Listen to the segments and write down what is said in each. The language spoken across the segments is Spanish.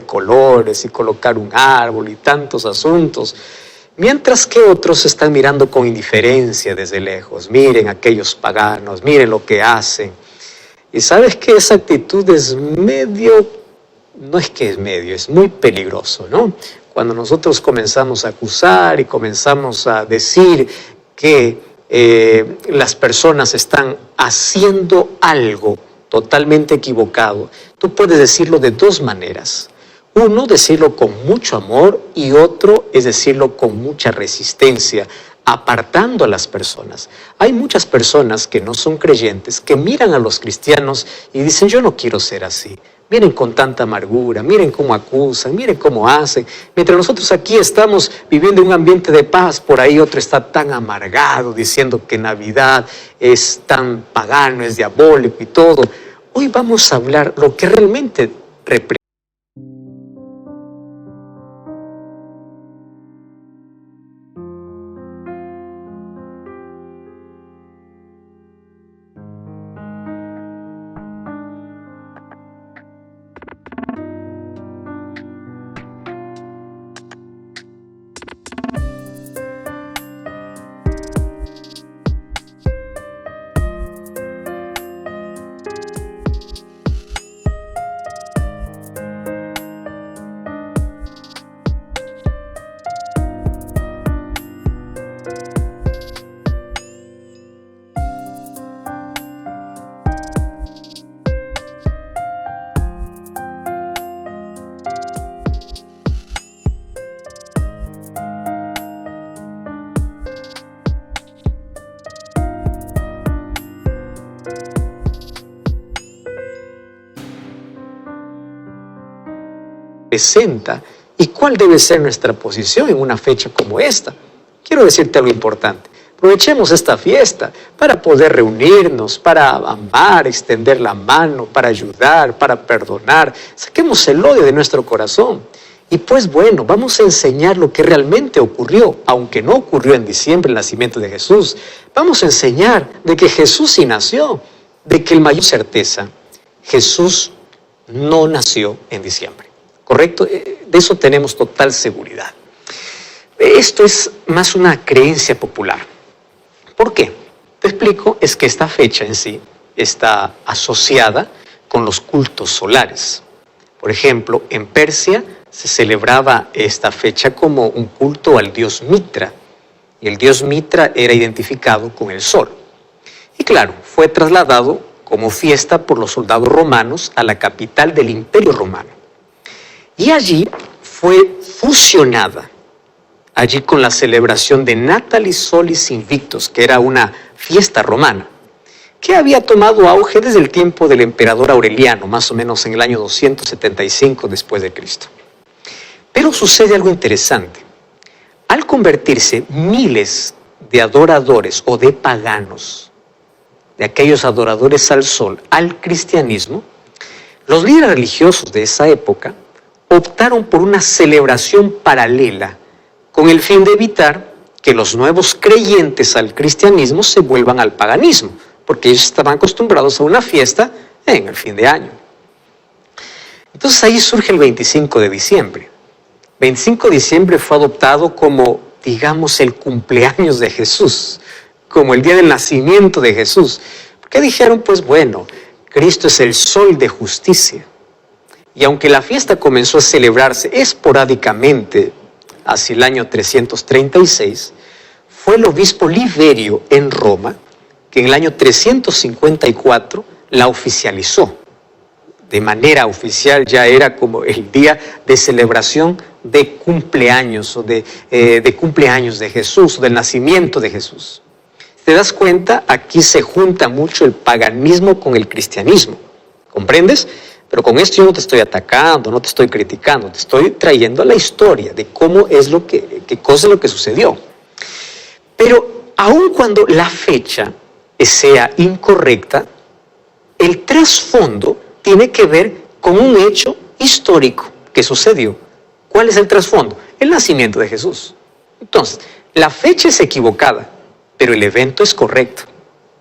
colores y colocar un árbol y tantos asuntos, mientras que otros están mirando con indiferencia desde lejos. Miren aquellos paganos, miren lo que hacen. Y sabes que esa actitud es no es que es medio, es muy peligroso, ¿no? Cuando nosotros comenzamos a acusar y comenzamos a decir que las personas están haciendo algo totalmente equivocado, tú puedes decirlo de dos maneras. Uno, decirlo con mucho amor, y otro es decirlo con mucha resistencia, apartando a las personas. Hay muchas personas que no son creyentes, que miran a los cristianos y dicen, yo no quiero ser así. Miren con tanta amargura, miren cómo acusan, miren cómo hacen. Mientras nosotros aquí estamos viviendo un ambiente de paz, por ahí otro está tan amargado, diciendo que Navidad es tan pagano, es diabólico y todo. Hoy vamos a hablar lo que realmente representa. Y cuál debe ser nuestra posición en una fecha como esta. Quiero decirte algo importante. Aprovechemos esta fiesta para poder reunirnos, para amar, extender la mano, para ayudar, para perdonar. Saquemos el odio de nuestro corazón. Y pues bueno, vamos a enseñar lo que realmente ocurrió, aunque no ocurrió en diciembre el nacimiento de Jesús. Vamos a enseñar de que Jesús sí nació, de que el mayor certeza, Jesús no nació en diciembre. ¿Correcto? De eso tenemos total seguridad. Esto es más una creencia popular. ¿Por qué? Te explico, es que esta fecha en sí está asociada con los cultos solares. Por ejemplo, en Persia se celebraba esta fecha como un culto al dios Mitra. Y el dios Mitra era identificado con el sol. Y claro, fue trasladado como fiesta por los soldados romanos a la capital del Imperio Romano. Y allí fue fusionada, allí con la celebración de Natalis Solis Invictus, que era una fiesta romana, que había tomado auge desde el tiempo del emperador Aureliano, más o menos en el año 275 después de Cristo. Pero sucede algo interesante. Al convertirse miles de adoradores o de paganos, de aquellos adoradores al sol, al cristianismo, los líderes religiosos de esa época optaron por una celebración paralela con el fin de evitar que los nuevos creyentes al cristianismo se vuelvan al paganismo, porque ellos estaban acostumbrados a una fiesta en el fin de año. Entonces ahí surge el 25 de diciembre. 25 de diciembre fue adoptado como, digamos, el cumpleaños de Jesús, como el día del nacimiento de Jesús. Porque dijeron, pues bueno, Cristo es el sol de justicia. Y aunque la fiesta comenzó a celebrarse esporádicamente hacia el año 336, fue el obispo Liberio en Roma que en el año 354 la oficializó. De manera oficial ya era como el día de celebración de cumpleaños o de cumpleaños de Jesús, o del nacimiento de Jesús. ¿Te das cuenta? Aquí se junta mucho el paganismo con el cristianismo. ¿Comprendes? Pero con esto yo no te estoy atacando, no te estoy criticando, te estoy trayendo la historia de cómo es qué cosa es lo que sucedió. Pero aun cuando la fecha sea incorrecta, el trasfondo tiene que ver con un hecho histórico que sucedió. ¿Cuál es el trasfondo? El nacimiento de Jesús. Entonces, la fecha es equivocada, pero el evento es correcto.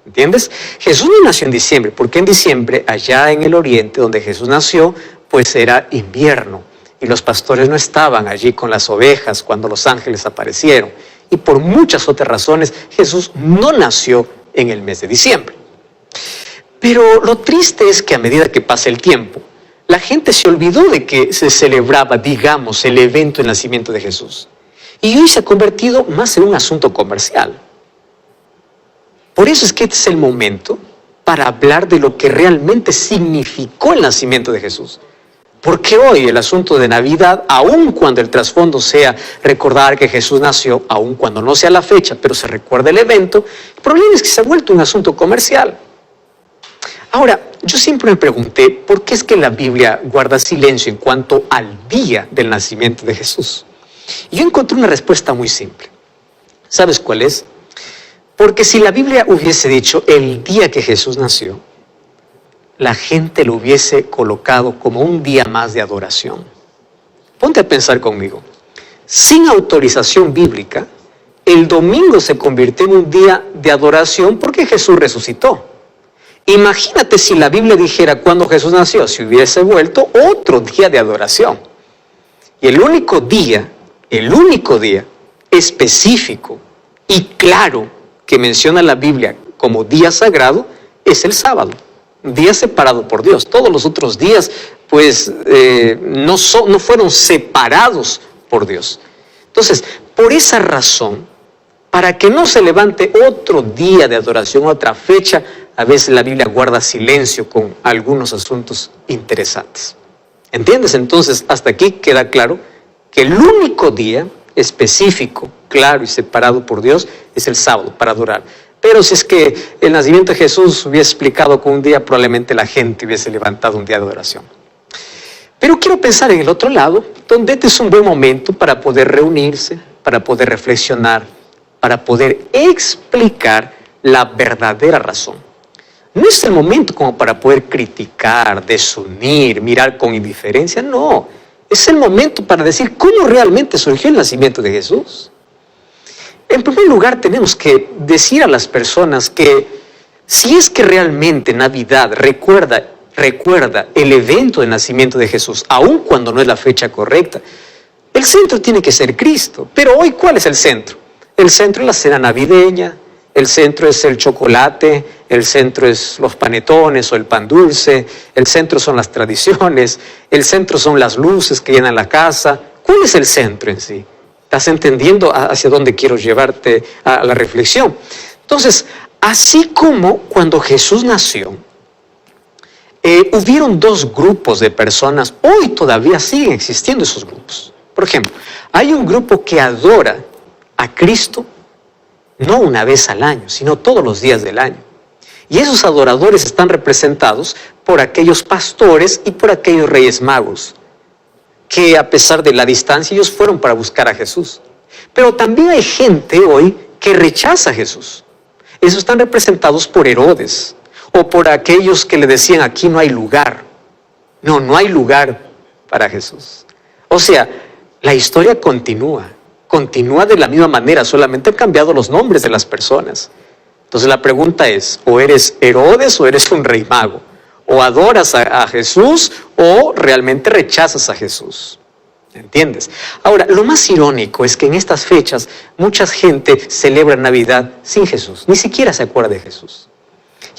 ¿Entiendes? Jesús no nació en diciembre, porque en diciembre, allá en el oriente donde Jesús nació, pues era invierno. y los pastores no estaban allí con las ovejas cuando los ángeles aparecieron. Y por muchas otras razones, Jesús no nació en el mes de diciembre. Pero lo triste es que a medida que pasa el tiempo, la gente se olvidó de que se celebraba, digamos, el evento del nacimiento de Jesús. Y hoy se ha convertido más en un asunto comercial. Por eso es que este es el momento para hablar de lo que realmente significó el nacimiento de Jesús. Porque hoy el asunto de Navidad, aun cuando el trasfondo sea recordar que Jesús nació, aun cuando no sea la fecha, pero se recuerda el evento, el problema es que se ha vuelto un asunto comercial. Ahora, yo siempre me pregunté, ¿por qué es que la Biblia guarda silencio en cuanto al día del nacimiento de Jesús? Y yo encontré una respuesta muy simple. ¿Sabes cuál es? Porque si la Biblia hubiese dicho el día que Jesús nació, la gente lo hubiese colocado como un día más de adoración. Ponte a pensar conmigo. Sin autorización bíblica, el domingo se convirtió en un día de adoración porque Jesús resucitó. Imagínate si la Biblia dijera cuándo Jesús nació, si hubiese vuelto otro día de adoración. Y el único día específico y claro que menciona la Biblia como día sagrado es el sábado. Día separado por Dios. Todos los otros días, pues, no fueron separados por Dios. Entonces, por esa razón, para que no se levante otro día de adoración, otra fecha, a veces la Biblia guarda silencio con algunos asuntos interesantes. ¿Entiendes? Entonces, hasta aquí queda claro que el único día específico, claro y separado por Dios, es el sábado para adorar. Pero si es que el nacimiento de Jesús hubiese explicado con un día, probablemente la gente hubiese levantado un día de adoración. Pero quiero pensar en el otro lado, donde este es un buen momento para poder reunirse, para poder reflexionar, para poder explicar la verdadera razón. No es el momento como para poder criticar, desunir, mirar con indiferencia, no. Es el momento para decir cómo realmente surgió el nacimiento de Jesús. En primer lugar, tenemos que decir a las personas que si es que realmente Navidad recuerda el evento del nacimiento de Jesús, aun cuando no es la fecha correcta, el centro tiene que ser Cristo. Pero hoy, ¿cuál es el centro? El centro es la cena navideña, el centro es el chocolate, el centro es los panetones o el pan dulce, el centro son las tradiciones, el centro son las luces que llenan la casa. ¿Cuál es el centro en sí? ¿Estás entendiendo hacia dónde quiero llevarte a la reflexión? Entonces, así como cuando Jesús nació, hubieron dos grupos de personas, hoy todavía siguen existiendo esos grupos. Por ejemplo, hay un grupo que adora a Cristo no una vez al año, sino todos los días del año. Y esos adoradores están representados por aquellos pastores y por aquellos reyes magos, que a pesar de la distancia ellos fueron para buscar a Jesús. Pero también hay gente hoy que rechaza a Jesús. Esos están representados por Herodes o por aquellos que le decían aquí no hay lugar. No hay lugar para Jesús. O sea, la historia continúa de la misma manera, solamente han cambiado los nombres de las personas. Entonces la pregunta es, o eres Herodes o eres un rey mago. O adoras a Jesús o realmente rechazas a Jesús. ¿Entiendes? Ahora, lo más irónico es que en estas fechas mucha gente celebra Navidad sin Jesús. Ni siquiera se acuerda de Jesús.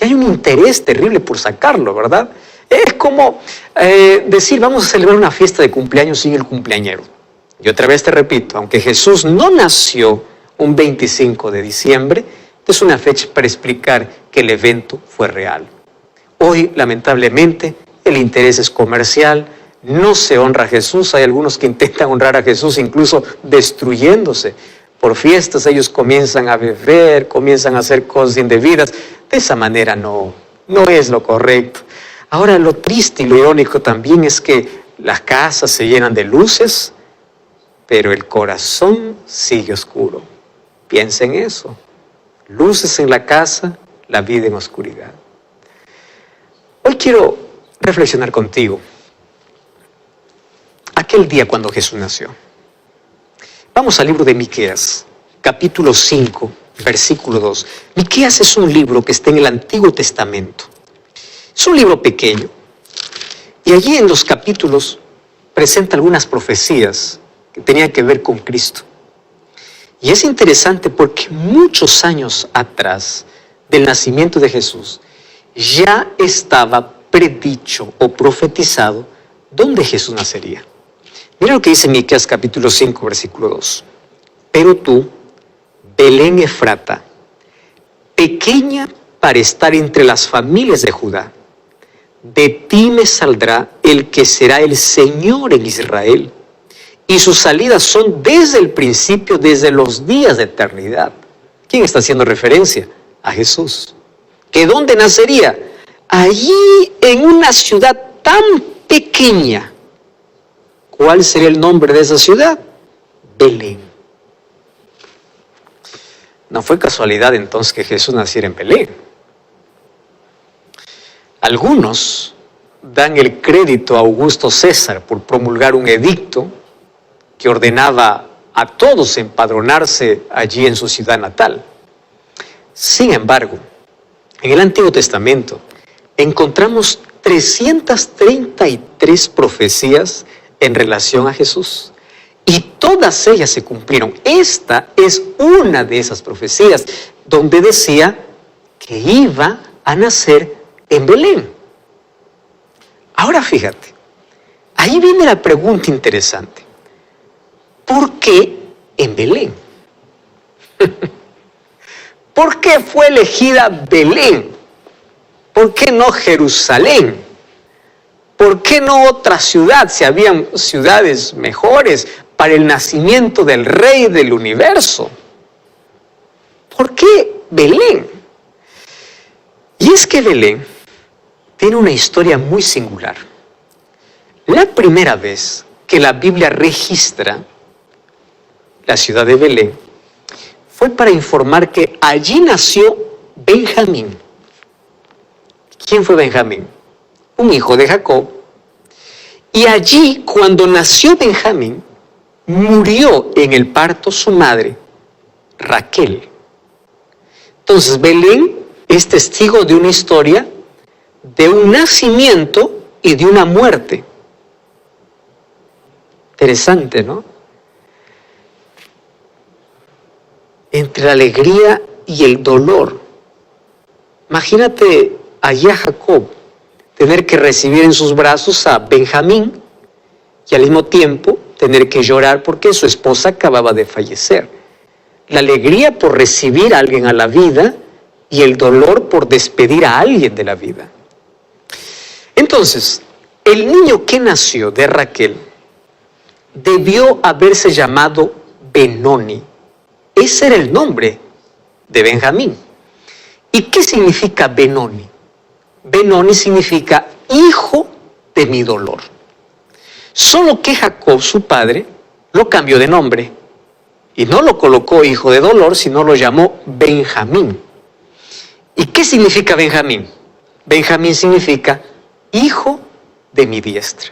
Y hay un interés terrible por sacarlo, ¿verdad? Es como decir, vamos a celebrar una fiesta de cumpleaños sin el cumpleañero. Y otra vez te repito, aunque Jesús no nació un 25 de diciembre, es una fecha para explicar que el evento fue real. Hoy, lamentablemente, el interés es comercial, no se honra a Jesús. Hay algunos que intentan honrar a Jesús incluso destruyéndose. Por fiestas ellos comienzan a beber, comienzan a hacer cosas indebidas. De esa manera no es lo correcto. Ahora, lo triste y lo irónico también es que las casas se llenan de luces, pero el corazón sigue oscuro. Piensa en eso. Luces en la casa, la vida en oscuridad. Hoy quiero reflexionar contigo. Aquel día cuando Jesús nació. Vamos al libro de Miqueas, capítulo 5, versículo 2. Miqueas es un libro que está en el Antiguo Testamento. Es un libro pequeño. Y allí en los capítulos presenta algunas profecías que tenían que ver con Cristo. Y es interesante porque muchos años atrás del nacimiento de Jesús ya estaba predicho o profetizado dónde Jesús nacería. Mira lo que dice Miqueas capítulo 5, versículo 2. Pero tú, Belén Efrata, pequeña para estar entre las familias de Judá, de ti me saldrá el que será el Señor en Israel, y sus salidas son desde el principio, desde los días de eternidad. ¿Quién está haciendo referencia? A Jesús. ¿Que dónde nacería? Allí en una ciudad tan pequeña. ¿Cuál sería el nombre de esa ciudad? Belén. No fue casualidad entonces que Jesús naciera en Belén. Algunos dan el crédito a Augusto César por promulgar un edicto que ordenaba a todos empadronarse allí en su ciudad natal. Sin embargo, en el Antiguo Testamento encontramos 333 profecías en relación a Jesús. Y todas ellas se cumplieron. Esta es una de esas profecías donde decía que iba a nacer en Belén. Ahora fíjate, ahí viene la pregunta interesante. ¿Por qué en Belén? ¿Por qué fue elegida Belén? ¿Por qué no Jerusalén? ¿Por qué no otra ciudad si habían ciudades mejores para el nacimiento del Rey del universo? ¿Por qué Belén? Y es que Belén tiene una historia muy singular. La primera vez que la Biblia registra la ciudad de Belén fue para informar que allí nació Benjamín. ¿Quién fue Benjamín? Un hijo de Jacob. Y allí, cuando nació Benjamín, murió en el parto su madre, Raquel. Entonces, Belén es testigo de una historia, de un nacimiento y de una muerte. Interesante, ¿no? Entre la alegría y el dolor. Imagínate allí a Jacob tener que recibir en sus brazos a Benjamín y al mismo tiempo tener que llorar porque su esposa acababa de fallecer. La alegría por recibir a alguien a la vida y el dolor por despedir a alguien de la vida. Entonces, el niño que nació de Raquel debió haberse llamado Benoni. Ese era el nombre de Benjamín. ¿Y qué significa Benoni? Benoni significa hijo de mi dolor. Solo que Jacob, su padre, lo cambió de nombre y no lo colocó hijo de dolor, sino lo llamó Benjamín. ¿Y qué significa Benjamín? Benjamín significa hijo de mi diestra.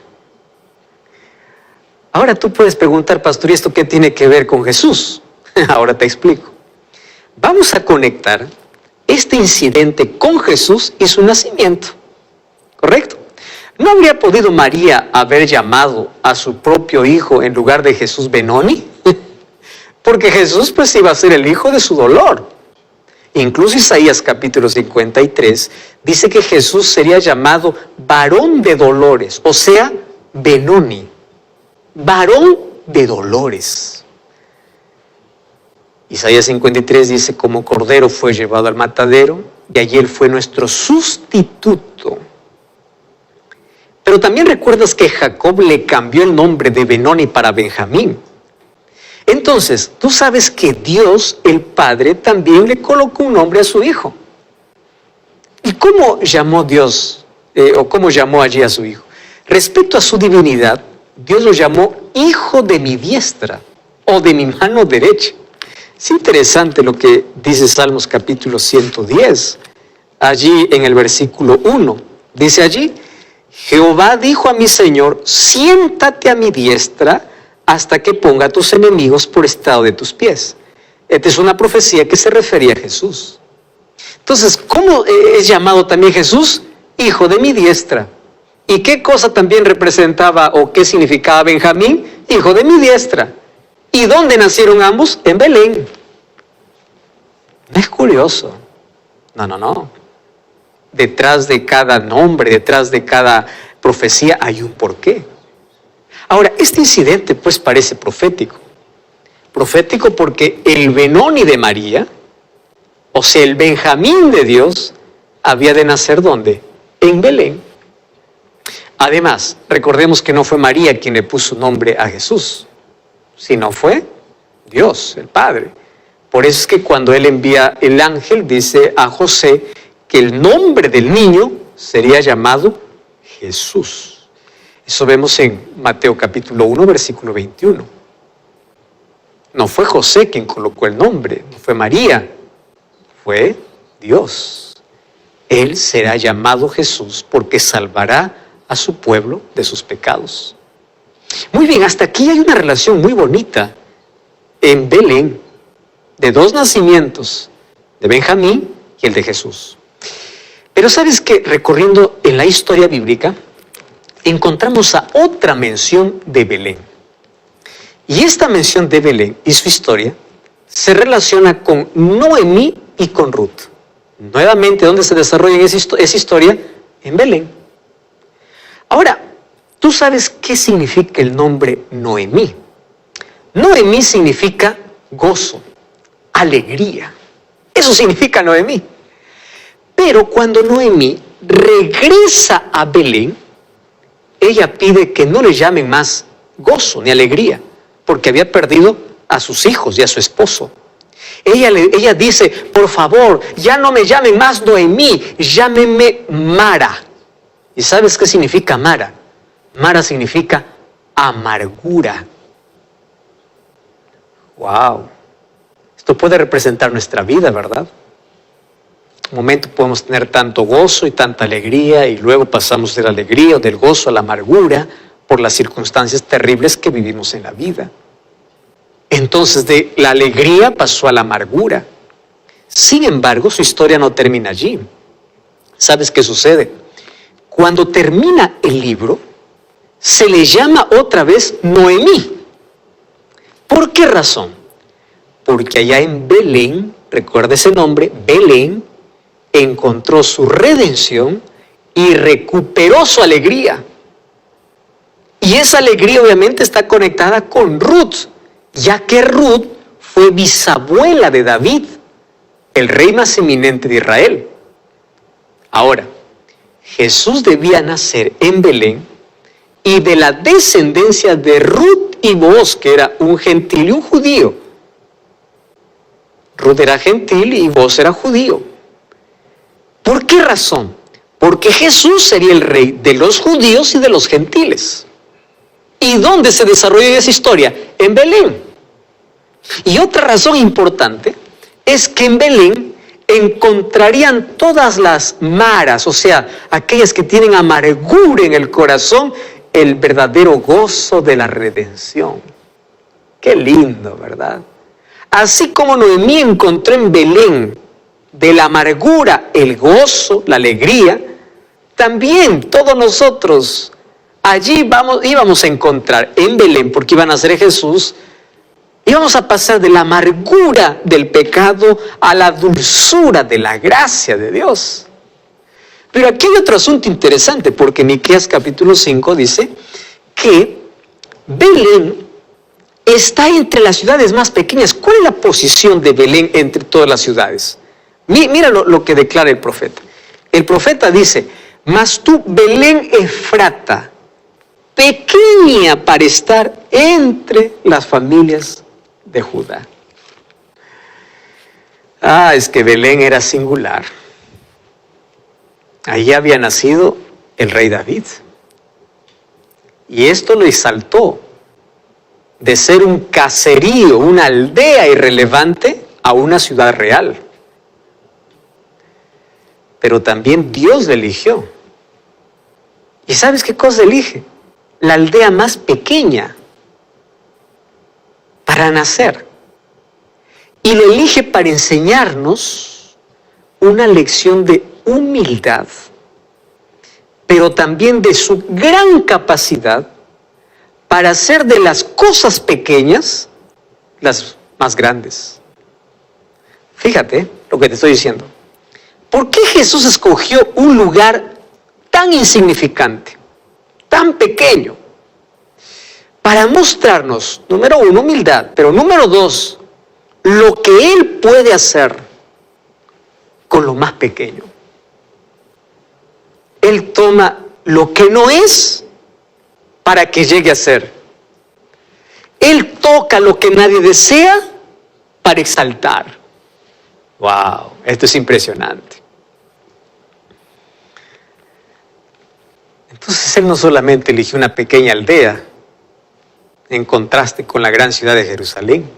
Ahora tú puedes preguntar, pastor, ¿y esto qué tiene que ver con Jesús? Ahora te explico. Vamos a conectar este incidente con Jesús y su nacimiento. ¿Correcto? ¿No habría podido María haber llamado a su propio hijo en lugar de Jesús Benoni? Porque Jesús pues iba a ser el hijo de su dolor. Incluso Isaías capítulo 53 dice que Jesús sería llamado varón de dolores, o sea, Benoni. Varón de dolores. Isaías 53 dice, como cordero fue llevado al matadero, y allí él fue nuestro sustituto. Pero también recuerdas que Jacob le cambió el nombre de Benoni para Benjamín. Entonces, tú sabes que Dios, el Padre, también le colocó un nombre a su hijo. ¿Y cómo llamó Dios, o cómo llamó allí a su hijo? Respecto a su divinidad, Dios lo llamó hijo de mi diestra, o de mi mano derecha. Es interesante lo que dice Salmos capítulo 110, allí en el versículo 1. Dice allí, Jehová dijo a mi Señor, siéntate a mi diestra hasta que ponga a tus enemigos por estrado de tus pies. Esta es una profecía que se refería a Jesús. Entonces, ¿cómo es llamado también Jesús? Hijo de mi diestra. ¿Y qué cosa también representaba o qué significaba Benjamín? Hijo de mi diestra. ¿Y dónde nacieron ambos? En Belén. ¿No es curioso? No. Detrás de cada nombre, detrás de cada profecía hay un porqué. Ahora, este incidente pues parece profético. Profético porque el Benoni de María, o sea, el Benjamín de Dios, había de nacer ¿dónde? En Belén. Además, recordemos que no fue María quien le puso nombre a Jesús, sino fue Dios, el Padre. Por eso es que cuando él envía el ángel, dice a José que el nombre del niño sería llamado Jesús. Eso vemos en Mateo capítulo 1, versículo 21. No fue José quien colocó el nombre, no fue María, fue Dios. Él será llamado Jesús porque salvará a su pueblo de sus pecados. Muy bien, hasta aquí hay una relación muy bonita en Belén de dos nacimientos, de Benjamín y el de Jesús. Pero sabes que recorriendo en la historia bíblica encontramos a otra mención de Belén. Y esta mención de Belén y su historia se relaciona con Noemí y con Ruth. Nuevamente, ¿dónde se desarrolla esa historia? En Belén. Ahora, ¿tú sabes qué significa el nombre Noemí? Noemí significa gozo, alegría. Eso significa Noemí. Pero cuando Noemí regresa a Belén, ella pide que no le llamen más gozo ni alegría, porque había perdido a sus hijos y a su esposo. Ella dice, por favor, ya no me llamen más Noemí, llámenme Mara. ¿Y sabes qué significa Mara? Mara significa amargura. ¡Wow! Esto puede representar nuestra vida, ¿verdad? Un momento podemos tener tanto gozo y tanta alegría y luego pasamos de la alegría o del gozo a la amargura por las circunstancias terribles que vivimos en la vida. Entonces de la alegría pasó a la amargura. Sin embargo, su historia no termina allí. ¿Sabes qué sucede? Cuando termina el libro, se le llama otra vez Noemí. ¿Por qué razón? Porque allá en Belén, recuerda ese nombre, Belén, encontró su redención y recuperó su alegría. Y esa alegría obviamente está conectada con Ruth, ya que Ruth fue bisabuela de David, el rey más eminente de Israel. Ahora, Jesús debía nacer en Belén y de la descendencia de Ruth y Booz, que era un gentil y un judío. Ruth era gentil y Booz era judío. ¿Por qué razón? Porque Jesús sería el rey de los judíos y de los gentiles. ¿Y dónde se desarrolló esa historia? En Belén. Y otra razón importante es que en Belén encontrarían todas las maras, o sea, aquellas que tienen amargura en el corazón, el verdadero gozo de la redención. Qué lindo, ¿verdad? Así como Noemí encontró en Belén de la amargura el gozo, la alegría, también todos nosotros allí íbamos a encontrar en Belén, porque iba a nacer Jesús, íbamos a pasar de la amargura del pecado a la dulzura de la gracia de Dios. Pero aquí hay otro asunto interesante, porque Miqueas capítulo 5 dice que Belén está entre las ciudades más pequeñas. ¿Cuál es la posición de Belén entre todas las ciudades? Mira lo que declara el profeta. El profeta dice, mas tú, Belén Efrata, pequeña para estar entre las familias de Judá. Es que Belén era singular. Allí había nacido el rey David. Y esto lo exaltó de ser un caserío, una aldea irrelevante, a una ciudad real. Pero también Dios le eligió. ¿Y sabes qué cosa elige? La aldea más pequeña para nacer. Y le elige para enseñarnos una lección de humildad, pero también de su gran capacidad para hacer de las cosas pequeñas las más grandes. Fíjate lo que te estoy diciendo. ¿Por qué Jesús escogió un lugar tan insignificante, tan pequeño? Para mostrarnos, número uno, humildad, pero número dos, lo que Él puede hacer con lo más pequeño. Él toma lo que no es para que llegue a ser. Él toca lo que nadie desea para exaltar. ¡Wow! Esto es impresionante. Entonces Él no solamente eligió una pequeña aldea en contraste con la gran ciudad de Jerusalén.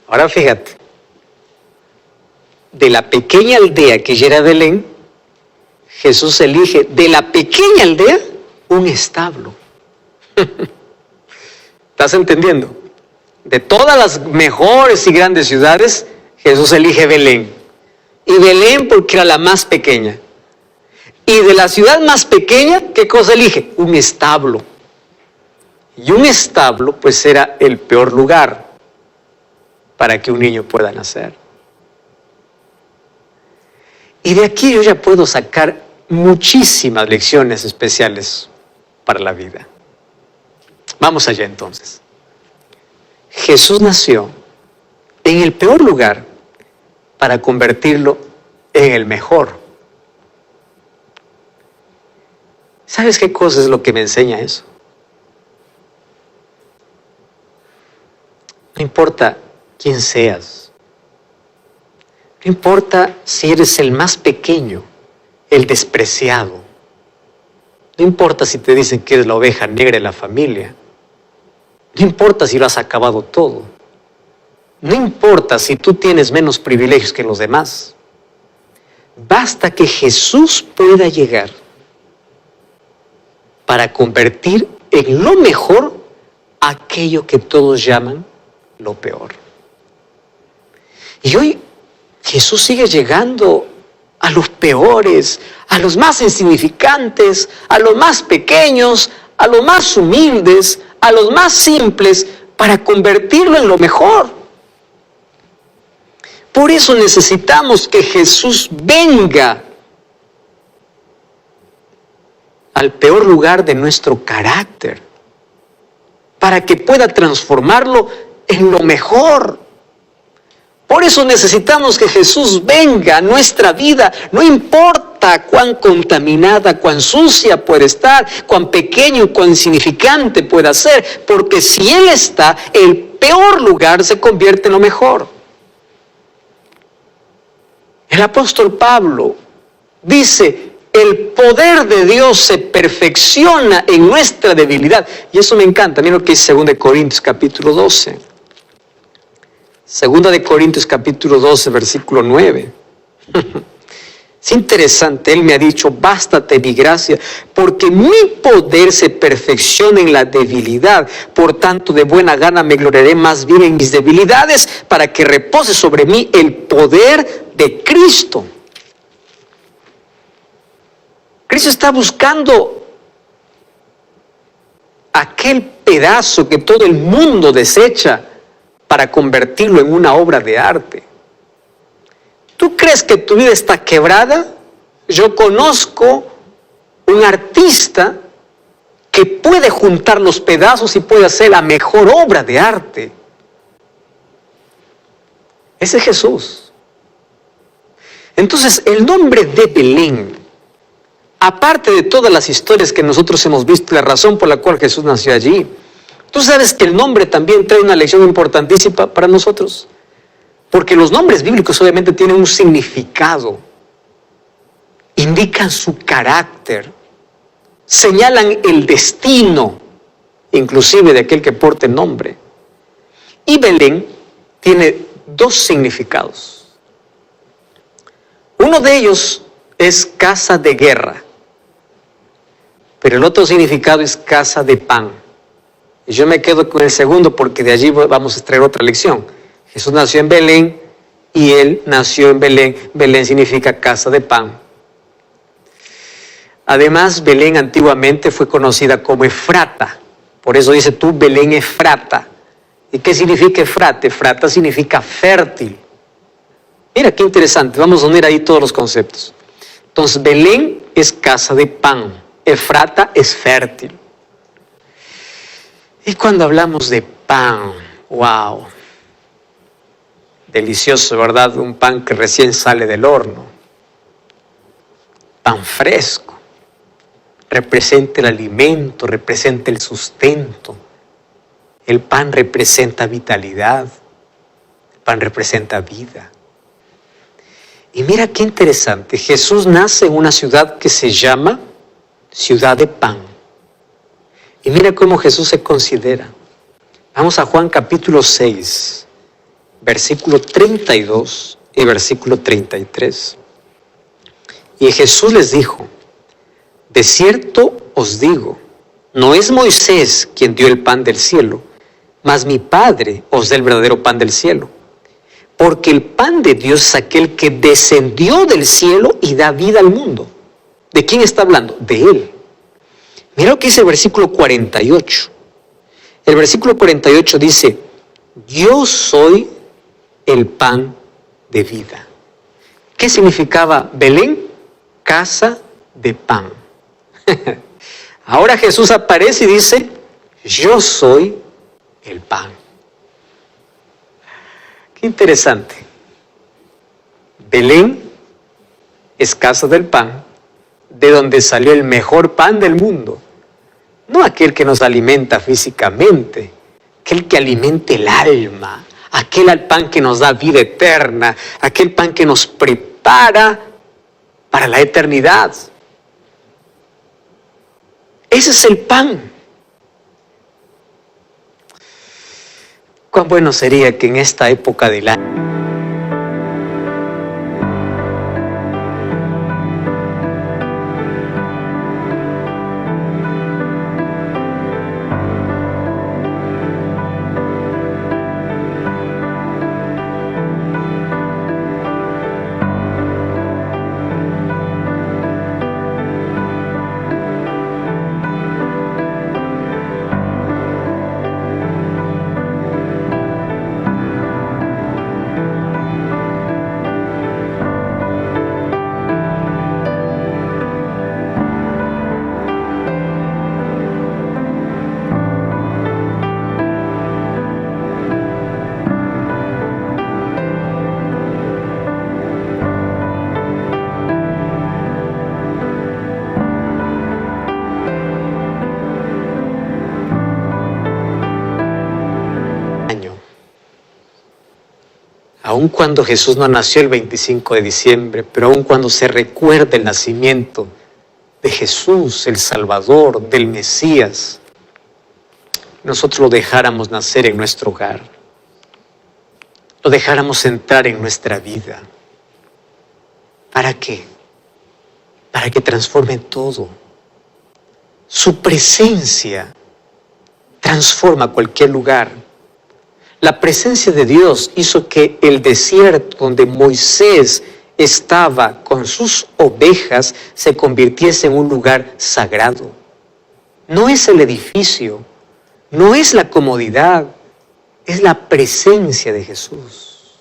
Ahora fíjate, de la pequeña aldea que ya era Belén, Jesús elige de la pequeña aldea un establo. ¿Estás entendiendo? De todas las mejores y grandes ciudades, Jesús elige Belén. Y Belén porque era la más pequeña. Y de la ciudad más pequeña, ¿qué cosa elige? Un establo. Y un establo pues era el peor lugar para que un niño pueda nacer. Y de aquí yo ya puedo sacar muchísimas lecciones especiales para la vida. Vamos allá entonces. Jesús nació en el peor lugar para convertirlo en el mejor. ¿Sabes qué cosa es lo que me enseña eso? No importa quién seas. No importa si eres el más pequeño, el despreciado. No importa si te dicen que eres la oveja negra de la familia. No importa si lo has acabado todo. No importa si tú tienes menos privilegios que los demás. Basta que Jesús pueda llegar para convertir en lo mejor aquello que todos llaman lo peor. Y hoy Jesús sigue llegando a los peores, a los más insignificantes, a los más pequeños, a los más humildes, a los más simples, para convertirlo en lo mejor. Por eso necesitamos que Jesús venga al peor lugar de nuestro carácter, para que pueda transformarlo en lo mejor. Por eso necesitamos que Jesús venga a nuestra vida, no importa cuán contaminada, cuán sucia puede estar, cuán pequeño y cuán insignificante pueda ser, porque si Él está, el peor lugar se convierte en lo mejor. El apóstol Pablo dice, el poder de Dios se perfecciona en nuestra debilidad. Y eso me encanta, mira lo que dice 2 Corintios capítulo 12. 2 Corintios capítulo 12, versículo 9. Es interesante, Él me ha dicho, bástate mi gracia, porque mi poder se perfecciona en la debilidad. Por tanto, de buena gana me gloriaré más bien en mis debilidades, para que repose sobre mí el poder de Cristo. Cristo está buscando aquel pedazo que todo el mundo desecha para convertirlo en una obra de arte. ¿Tú crees que tu vida está quebrada? Yo conozco un artista que puede juntar los pedazos y puede hacer la mejor obra de arte. Ese es Jesús. Entonces, el nombre de Belén, aparte de todas las historias que nosotros hemos visto, la razón por la cual Jesús nació allí, tú sabes que el nombre también trae una lección importantísima para nosotros. Porque los nombres bíblicos obviamente tienen un significado, indican su carácter, señalan el destino, inclusive de aquel que porte el nombre. Y Belén tiene dos significados. Uno de ellos es casa de guerra, pero el otro significado es casa de pan. Y yo me quedo con el segundo porque de allí vamos a extraer otra lección. Jesús nació en Belén y Él nació en Belén. Belén significa casa de pan. Además, Belén antiguamente fue conocida como Efrata. Por eso dice tú, Belén Efrata. ¿Y qué significa Efrata? Efrata significa fértil. Mira qué interesante, vamos a unir ahí todos los conceptos. Entonces, Belén es casa de pan, Efrata es fértil. Y cuando hablamos de pan, wow, delicioso, ¿verdad? Un pan que recién sale del horno, pan fresco, representa el alimento, representa el sustento. El pan representa vitalidad, el pan representa vida. Y mira qué interesante, Jesús nace en una ciudad que se llama Ciudad de Pan. Y mira cómo Jesús se considera. Vamos a Juan capítulo 6, versículo 32 y versículo 33. Y Jesús les dijo, de cierto os digo, no es Moisés quien dio el pan del cielo, mas mi Padre os da el verdadero pan del cielo. Porque el pan de Dios es aquel que descendió del cielo y da vida al mundo. ¿De quién está hablando? De Él. Mira lo que dice el versículo 48. El versículo 48 dice, yo soy el pan de vida. ¿Qué significaba Belén? Casa de pan. Ahora Jesús aparece y dice, yo soy el pan. Qué interesante. Belén es casa del pan, de donde salió el mejor pan del mundo. No aquel que nos alimenta físicamente, aquel que alimenta el alma, aquel pan que nos da vida eterna, aquel pan que nos prepara para la eternidad. Ese es el pan. Cuán bueno sería que en esta época del año aun cuando Jesús no nació el 25 de diciembre, pero aun cuando se recuerda el nacimiento de Jesús, el Salvador, del Mesías, nosotros lo dejáramos nacer en nuestro hogar, lo dejáramos entrar en nuestra vida. ¿Para qué? Para que transforme todo. Su presencia transforma cualquier lugar. La presencia de Dios hizo que el desierto donde Moisés estaba con sus ovejas se convirtiese en un lugar sagrado. No es el edificio, no es la comodidad, es la presencia de Jesús.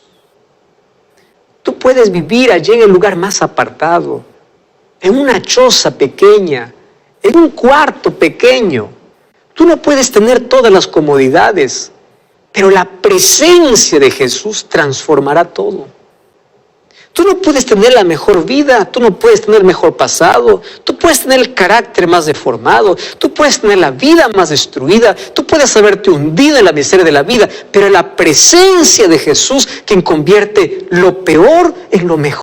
Tú puedes vivir allí en el lugar más apartado, en una choza pequeña, en un cuarto pequeño. Tú no puedes tener todas las comodidades, pero la presencia de Jesús transformará todo. Tú no puedes tener la mejor vida, tú no puedes tener el mejor pasado, tú puedes tener el carácter más deformado, tú puedes tener la vida más destruida, tú puedes haberte hundido en la miseria de la vida, pero la presencia de Jesús quien convierte lo peor en lo mejor.